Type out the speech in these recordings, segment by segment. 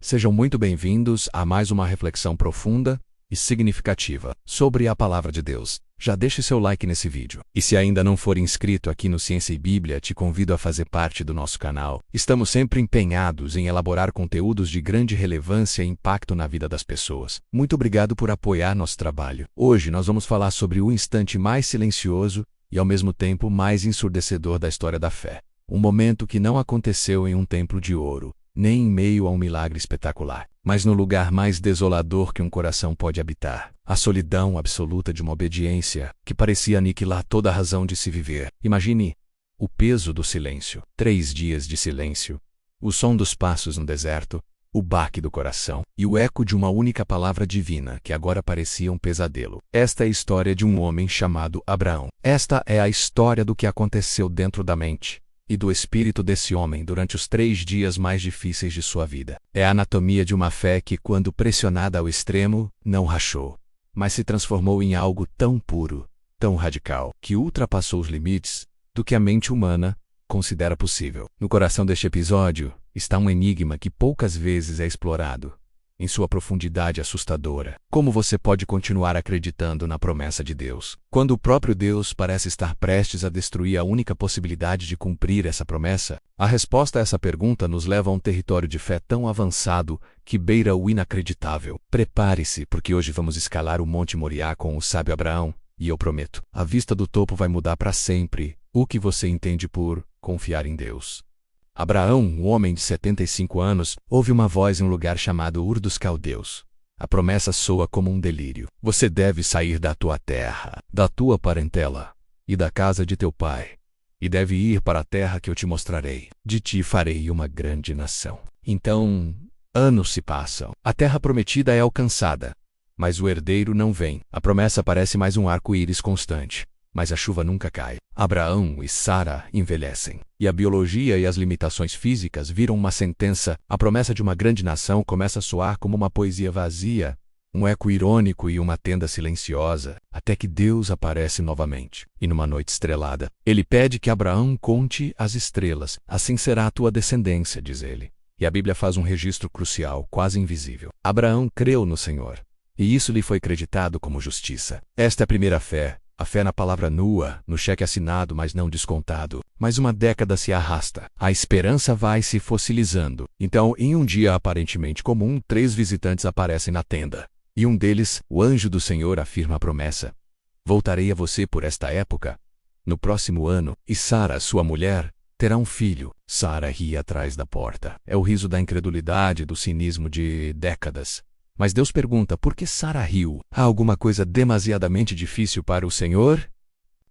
Sejam muito bem-vindos a mais uma reflexão profunda e significativa sobre a Palavra de Deus. Já deixe seu like nesse vídeo. E se ainda não for inscrito aqui no Ciência e Bíblia, te convido a fazer parte do nosso canal. Estamos sempre empenhados em elaborar conteúdos de grande relevância e impacto na vida das pessoas. Muito obrigado por apoiar nosso trabalho. Hoje nós vamos falar sobre o instante mais silencioso e ao mesmo tempo mais ensurdecedor da história da fé. Um momento que não aconteceu em um templo de ouro, nem em meio a um milagre espetacular, mas no lugar mais desolador que um coração pode habitar, a solidão absoluta de uma obediência que parecia aniquilar toda a razão de se viver. Imagine o peso do silêncio, 3 dias de silêncio, o som dos passos no deserto, o baque do coração e o eco de uma única palavra divina que agora parecia um pesadelo. Esta é a história de um homem chamado Abraão. Esta é a história do que aconteceu dentro da mente e do espírito desse homem durante os 3 dias mais difíceis de sua vida. É a anatomia de uma fé que, quando pressionada ao extremo, não rachou, mas se transformou em algo tão puro, tão radical, que ultrapassou os limites do que a mente humana considera possível. No coração deste episódio está um enigma que poucas vezes é explorado, em sua profundidade assustadora. Como você pode continuar acreditando na promessa de Deus, quando o próprio Deus parece estar prestes a destruir a única possibilidade de cumprir essa promessa? A resposta a essa pergunta nos leva a um território de fé tão avançado que beira o inacreditável. Prepare-se, porque hoje vamos escalar o Monte Moriá com o sábio Abraão, e eu prometo, a vista do topo vai mudar para sempre o que você entende por confiar em Deus. Abraão, um homem de 75 anos, ouve uma voz em um lugar chamado Ur dos Caldeus. A promessa soa como um delírio. Você deve sair da tua terra, da tua parentela e da casa de teu pai, e deve ir para a terra que eu te mostrarei. De ti farei uma grande nação. Então, anos se passam. A terra prometida é alcançada, mas o herdeiro não vem. A promessa parece mais um arco-íris constante, mas a chuva nunca cai. Abraão e Sara envelhecem, e a biologia e as limitações físicas viram uma sentença. A promessa de uma grande nação começa a soar como uma poesia vazia, um eco irônico e uma tenda silenciosa, até que Deus aparece novamente. E numa noite estrelada, ele pede que Abraão conte as estrelas. Assim será a tua descendência, diz ele. E a Bíblia faz um registro crucial, quase invisível. Abraão creu no Senhor, e isso lhe foi creditado como justiça. Esta é a primeira fé. A fé na palavra nua, no cheque assinado mas não descontado. Mais uma década se arrasta. A esperança vai se fossilizando. Então, em um dia aparentemente comum, 3 visitantes aparecem na tenda. E um deles, o anjo do Senhor, afirma a promessa: voltarei a você por esta época, no próximo ano, e Sara, sua mulher, terá um filho. Sara ri atrás da porta. É o riso da incredulidade, do cinismo de décadas. Mas Deus pergunta por que Sara riu. Há alguma coisa demasiadamente difícil para o Senhor?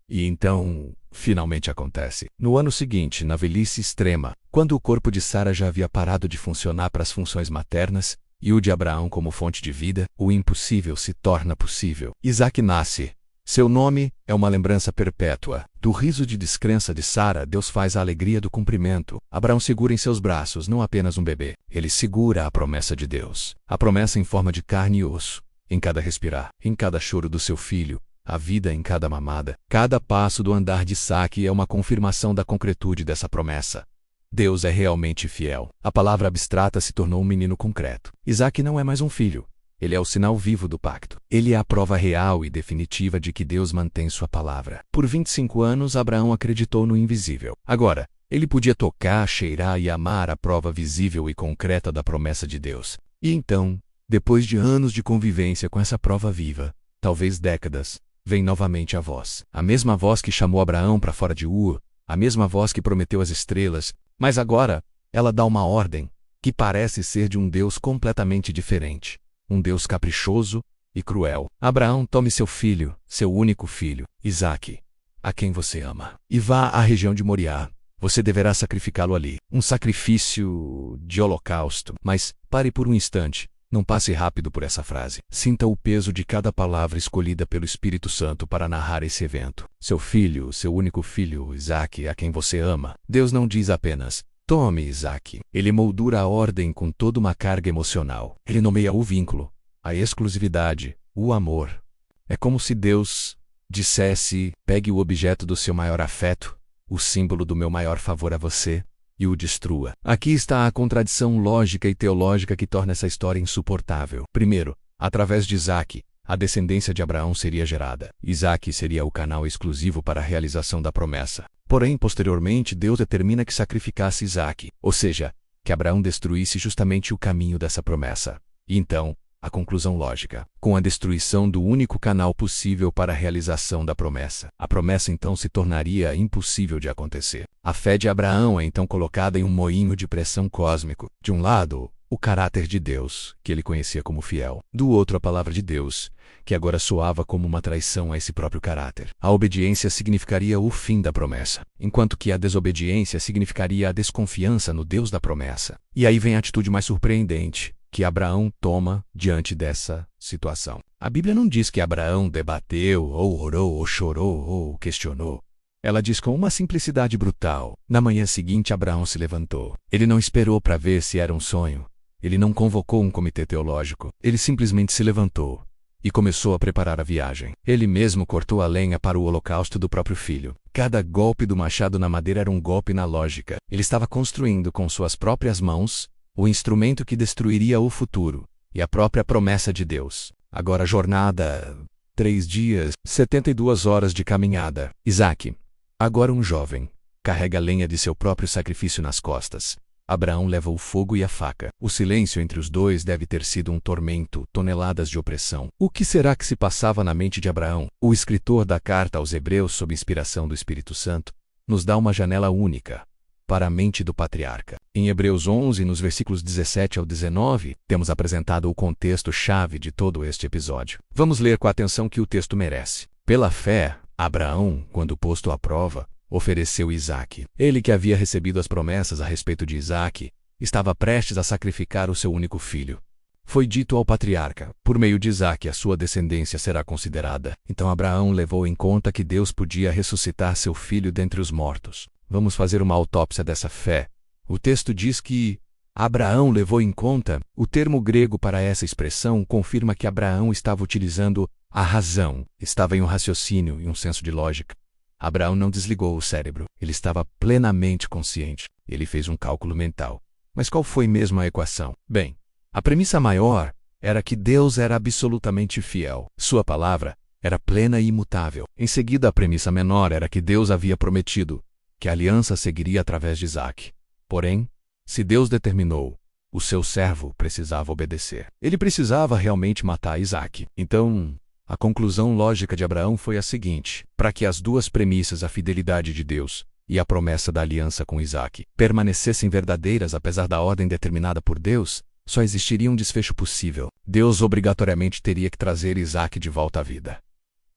E então, finalmente acontece. No ano seguinte, na velhice extrema, quando o corpo de Sara já havia parado de funcionar para as funções maternas, e o de Abraão como fonte de vida, o impossível se torna possível. Isaque nasce. Seu nome é uma lembrança perpétua. Do riso de descrença de Sara, Deus faz a alegria do cumprimento. Abraão segura em seus braços não apenas um bebê, ele segura a promessa de Deus. A promessa em forma de carne e osso, em cada respirar, em cada choro do seu filho, a vida em cada mamada. Cada passo do andar de Isaque é uma confirmação da concretude dessa promessa. Deus é realmente fiel. A palavra abstrata se tornou um menino concreto. Isaque não é mais um filho. Ele é o sinal vivo do pacto. Ele é a prova real e definitiva de que Deus mantém sua palavra. Por 25 anos, Abraão acreditou no invisível. Agora, ele podia tocar, cheirar e amar a prova visível e concreta da promessa de Deus. E então, depois de anos de convivência com essa prova viva, talvez décadas, vem novamente a voz. A mesma voz que chamou Abraão para fora de Ur, a mesma voz que prometeu as estrelas, mas agora, ela dá uma ordem que parece ser de um Deus completamente diferente. Um Deus caprichoso e cruel. Abraão, tome seu filho, seu único filho, Isaque, a quem você ama, e vá à região de Moriá. Você deverá sacrificá-lo ali. Um sacrifício de holocausto. Mas pare por um instante. Não passe rápido por essa frase. Sinta o peso de cada palavra escolhida pelo Espírito Santo para narrar esse evento. Seu filho, seu único filho, Isaque, a quem você ama. Deus não diz apenas: tome, Isaque. Ele moldura a ordem com toda uma carga emocional. Ele nomeia o vínculo, a exclusividade, o amor. É como se Deus dissesse: pegue o objeto do seu maior afeto, o símbolo do meu maior favor a você, e o destrua. Aqui está a contradição lógica e teológica que torna essa história insuportável. Primeiro, através de Isaque, a descendência de Abraão seria gerada. Isaque seria o canal exclusivo para a realização da promessa. Porém, posteriormente, Deus determina que sacrificasse Isaque, ou seja, que Abraão destruísse justamente o caminho dessa promessa. E então, a conclusão lógica. Com a destruição do único canal possível para a realização da promessa, a promessa então se tornaria impossível de acontecer. A fé de Abraão é então colocada em um moinho de pressão cósmico. De um lado, o caráter de Deus, que ele conhecia como fiel. Do outro, a palavra de Deus, que agora soava como uma traição a esse próprio caráter. A obediência significaria o fim da promessa, enquanto que a desobediência significaria a desconfiança no Deus da promessa. E aí vem a atitude mais surpreendente que Abraão toma diante dessa situação. A Bíblia não diz que Abraão debateu, ou orou, ou chorou, ou questionou. Ela diz com uma simplicidade brutal. Na manhã seguinte, Abraão se levantou. Ele não esperou para ver se era um sonho. Ele não convocou um comitê teológico. Ele simplesmente se levantou e começou a preparar a viagem. Ele mesmo cortou a lenha para o holocausto do próprio filho. Cada golpe do machado na madeira era um golpe na lógica. Ele estava construindo com suas próprias mãos o instrumento que destruiria o futuro e a própria promessa de Deus. Agora a jornada, 3 dias, 72 horas de caminhada. Isaque, agora um jovem, carrega a lenha de seu próprio sacrifício nas costas. Abraão leva o fogo e a faca. O silêncio entre os dois deve ter sido um tormento, toneladas de opressão. O que será que se passava na mente de Abraão? O escritor da carta aos Hebreus, sob inspiração do Espírito Santo, nos dá uma janela única para a mente do patriarca. Em Hebreus 11, nos versículos 17 ao 19, temos apresentado o contexto-chave de todo este episódio. Vamos ler com a atenção que o texto merece. Pela fé, Abraão, quando posto à prova, ofereceu Isaque. Ele que havia recebido as promessas a respeito de Isaque, estava prestes a sacrificar o seu único filho. Foi dito ao patriarca, por meio de Isaque a sua descendência será considerada. Então Abraão levou em conta que Deus podia ressuscitar seu filho dentre os mortos. Vamos fazer uma autópsia dessa fé. O texto diz que Abraão levou em conta. O termo grego para essa expressão confirma que Abraão estava utilizando a razão, estava em um raciocínio e um senso de lógica. Abraão não desligou o cérebro, ele estava plenamente consciente. Ele fez um cálculo mental. Mas qual foi mesmo a equação? Bem, a premissa maior era que Deus era absolutamente fiel. Sua palavra era plena e imutável. Em seguida, a premissa menor era que Deus havia prometido que a aliança seguiria através de Isaque. Porém, se Deus determinou, o seu servo precisava obedecer. Ele precisava realmente matar Isaque. Então, a conclusão lógica de Abraão foi a seguinte: para que as duas premissas, a fidelidade de Deus e a promessa da aliança com Isaque, permanecessem verdadeiras apesar da ordem determinada por Deus, só existiria um desfecho possível. Deus obrigatoriamente teria que trazer Isaque de volta à vida.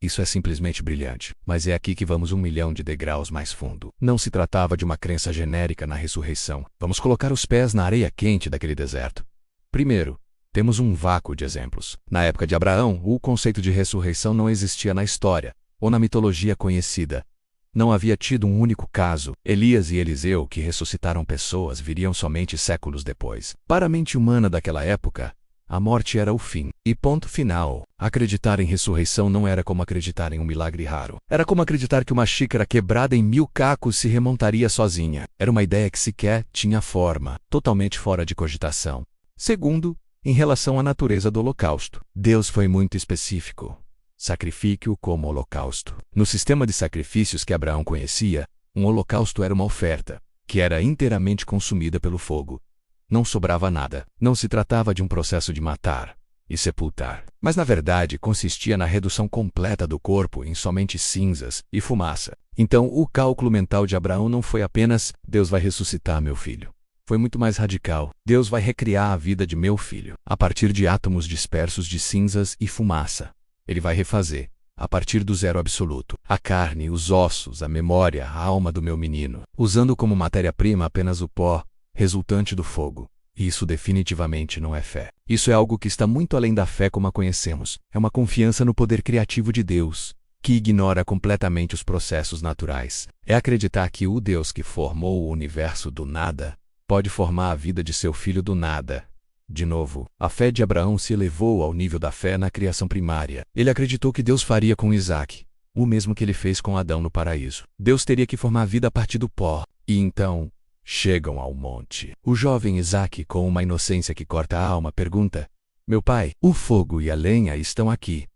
Isso é simplesmente brilhante, mas é aqui que vamos 1.000.000 de degraus mais fundo. Não se tratava de uma crença genérica na ressurreição. Vamos colocar os pés na areia quente daquele deserto. Primeiro, temos um vácuo de exemplos. Na época de Abraão, o conceito de ressurreição não existia na história, ou na mitologia conhecida. Não havia tido um único caso. Elias e Eliseu, que ressuscitaram pessoas, viriam somente séculos depois. Para a mente humana daquela época, a morte era o fim. E ponto final. Acreditar em ressurreição não era como acreditar em um milagre raro. Era como acreditar que uma xícara quebrada em 1000 cacos se remontaria sozinha. Era uma ideia que sequer tinha forma, totalmente fora de cogitação. Segundo, em relação à natureza do holocausto, Deus foi muito específico. Sacrifique-o como holocausto. No sistema de sacrifícios que Abraão conhecia, um holocausto era uma oferta, que era inteiramente consumida pelo fogo. Não sobrava nada. Não se tratava de um processo de matar e sepultar, mas na verdade consistia na redução completa do corpo em somente cinzas e fumaça. Então o cálculo mental de Abraão não foi apenas Deus vai ressuscitar meu filho. Foi muito mais radical. Deus vai recriar a vida de meu filho a partir de átomos dispersos de cinzas e fumaça. Ele vai refazer, a partir do zero absoluto, a carne, os ossos, a memória, a alma do meu menino, usando como matéria-prima apenas o pó resultante do fogo. Isso definitivamente não é fé. Isso é algo que está muito além da fé como a conhecemos. É uma confiança no poder criativo de Deus, que ignora completamente os processos naturais. É acreditar que o Deus que formou o universo do nada pode formar a vida de seu filho do nada. De novo, a fé de Abraão se elevou ao nível da fé na criação primária. Ele acreditou que Deus faria com Isaque o mesmo que ele fez com Adão no paraíso. Deus teria que formar a vida a partir do pó. E então, chegam ao monte. O jovem Isaque, com uma inocência que corta a alma, pergunta: Meu pai, o fogo e a lenha estão aqui.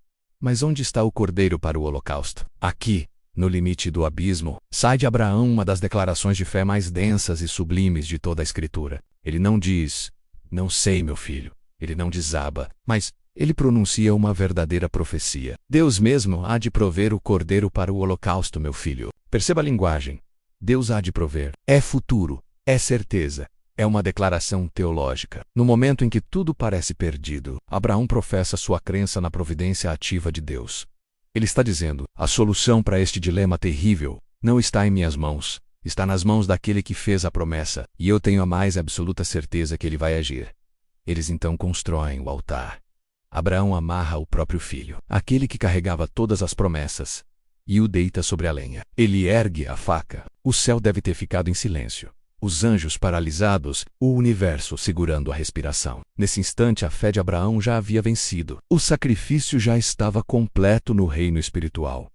Mas onde está o cordeiro para o holocausto? Aqui, no limite do abismo, sai de Abraão uma das declarações de fé mais densas e sublimes de toda a Escritura. Ele não diz: Não sei, meu filho. Ele não desaba, mas ele pronuncia uma verdadeira profecia. Deus mesmo há de prover o cordeiro para o holocausto, meu filho. Perceba a linguagem. Deus há de prover. É futuro, é certeza, é uma declaração teológica. No momento em que tudo parece perdido, Abraão professa sua crença na providência ativa de Deus. Ele está dizendo: a solução para este dilema terrível não está em minhas mãos, está nas mãos daquele que fez a promessa, e eu tenho a mais absoluta certeza que ele vai agir. Eles então constroem o altar. Abraão amarra o próprio filho, aquele que carregava todas as promessas, e o deita sobre a lenha. Ele ergue a faca. O céu deve ter ficado em silêncio. Os anjos paralisados, o universo segurando a respiração. Nesse instante, a fé de Abraão já havia vencido. O sacrifício já estava completo no reino espiritual.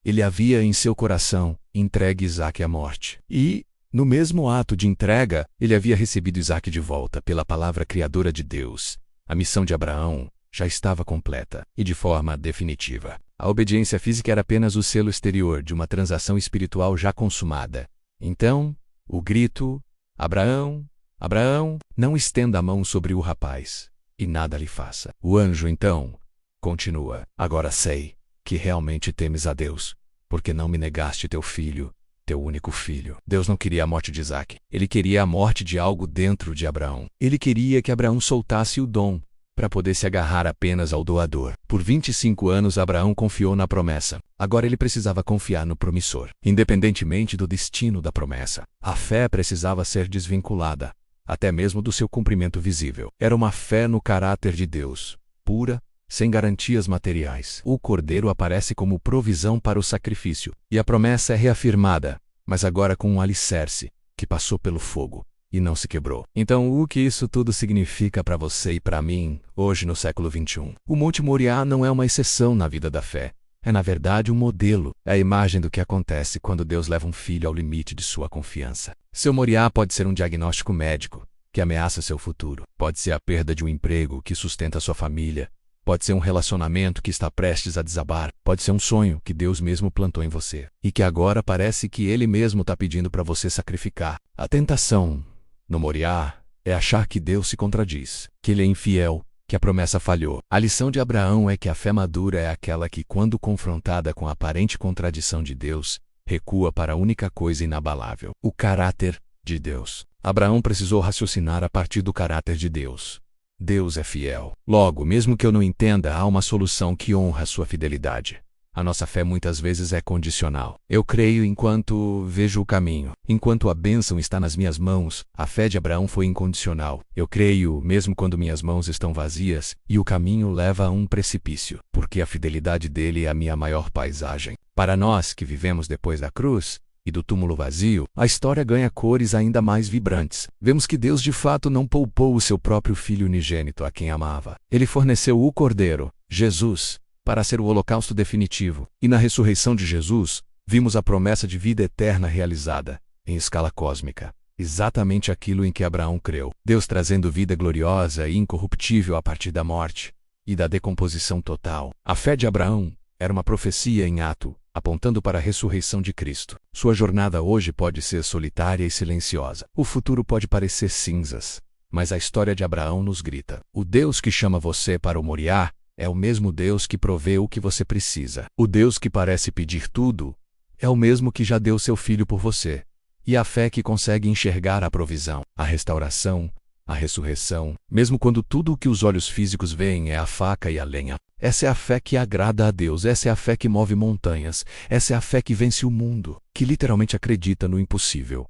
Ele havia em seu coração entregue Isaque à morte. E, no mesmo ato de entrega, ele havia recebido Isaque de volta pela palavra criadora de Deus. A missão de Abraão já estava completa e de forma definitiva. A obediência física era apenas o selo exterior de uma transação espiritual já consumada. Então, o grito: Abraão, Abraão, não estenda a mão sobre o rapaz, e nada lhe faça. O anjo, então, continua: Agora sei que realmente temes a Deus, porque não me negaste teu filho, teu único filho. Deus não queria a morte de Isaque. Ele queria a morte de algo dentro de Abraão. Ele queria que Abraão soltasse o dom, para poder se agarrar apenas ao doador. Por 25 anos Abraão confiou na promessa. Agora ele precisava confiar no promissor. Independentemente do destino da promessa, a fé precisava ser desvinculada, até mesmo do seu cumprimento visível. Era uma fé no caráter de Deus, pura, sem garantias materiais. O cordeiro aparece como provisão para o sacrifício, e a promessa é reafirmada, mas agora com um alicerce, que passou pelo fogo e não se quebrou. Então, o que isso tudo significa para você e para mim, hoje no século XXI? O Monte Moriá não é uma exceção na vida da fé. É, na verdade, um modelo. É a imagem do que acontece quando Deus leva um filho ao limite de sua confiança. Seu Moriá pode ser um diagnóstico médico, que ameaça seu futuro. Pode ser a perda de um emprego que sustenta sua família. Pode ser um relacionamento que está prestes a desabar. Pode ser um sonho que Deus mesmo plantou em você, e que agora parece que Ele mesmo está pedindo para você sacrificar. A tentação no Moriá é achar que Deus se contradiz, que Ele é infiel, que a promessa falhou. A lição de Abraão é que a fé madura é aquela que, quando confrontada com a aparente contradição de Deus, recua para a única coisa inabalável: o caráter de Deus. Abraão precisou raciocinar a partir do caráter de Deus. Deus é fiel. Logo, mesmo que eu não entenda, há uma solução que honra sua fidelidade. A nossa fé muitas vezes é condicional. Eu creio enquanto vejo o caminho. Enquanto a bênção está nas minhas mãos, a fé de Abraão foi incondicional. Eu creio mesmo quando minhas mãos estão vazias e o caminho leva a um precipício, porque a fidelidade dele é a minha maior paisagem. Para nós que vivemos depois da cruz e do túmulo vazio, a história ganha cores ainda mais vibrantes. Vemos que Deus de fato não poupou o seu próprio Filho unigênito a quem amava. Ele forneceu o Cordeiro, Jesus, para ser o holocausto definitivo. E na ressurreição de Jesus, vimos a promessa de vida eterna realizada, em escala cósmica. Exatamente aquilo em que Abraão creu. Deus trazendo vida gloriosa e incorruptível a partir da morte e da decomposição total. A fé de Abraão era uma profecia em ato, apontando para a ressurreição de Cristo. Sua jornada hoje pode ser solitária e silenciosa. O futuro pode parecer cinzas, mas a história de Abraão nos grita: o Deus que chama você para o Moriá é o mesmo Deus que provê o que você precisa. O Deus que parece pedir tudo é o mesmo que já deu seu filho por você. E a fé que consegue enxergar a provisão, a restauração, a ressurreição, mesmo quando tudo o que os olhos físicos veem é a faca e a lenha. Essa é a fé que agrada a Deus, essa é a fé que move montanhas, essa é a fé que vence o mundo, que literalmente acredita no impossível.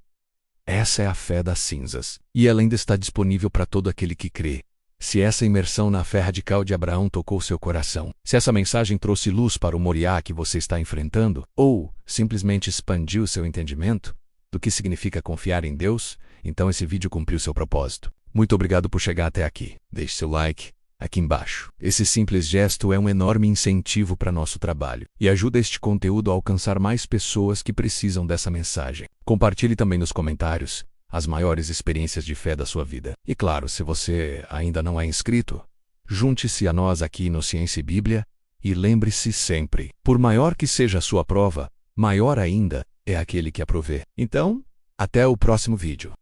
Essa é a fé das cinzas, e ela ainda está disponível para todo aquele que crê. Se essa imersão na fé radical de Abraão tocou seu coração, se essa mensagem trouxe luz para o Moriá que você está enfrentando, ou simplesmente expandiu seu entendimento do que significa confiar em Deus, então esse vídeo cumpriu seu propósito. Muito obrigado por chegar até aqui. Deixe seu like aqui embaixo. Esse simples gesto é um enorme incentivo para nosso trabalho e ajuda este conteúdo a alcançar mais pessoas que precisam dessa mensagem. Compartilhe também nos comentários as maiores experiências de fé da sua vida. E claro, se você ainda não é inscrito, junte-se a nós aqui no Ciência e Bíblia e lembre-se sempre, por maior que seja a sua prova, maior ainda é aquele que a provê. Então, até o próximo vídeo.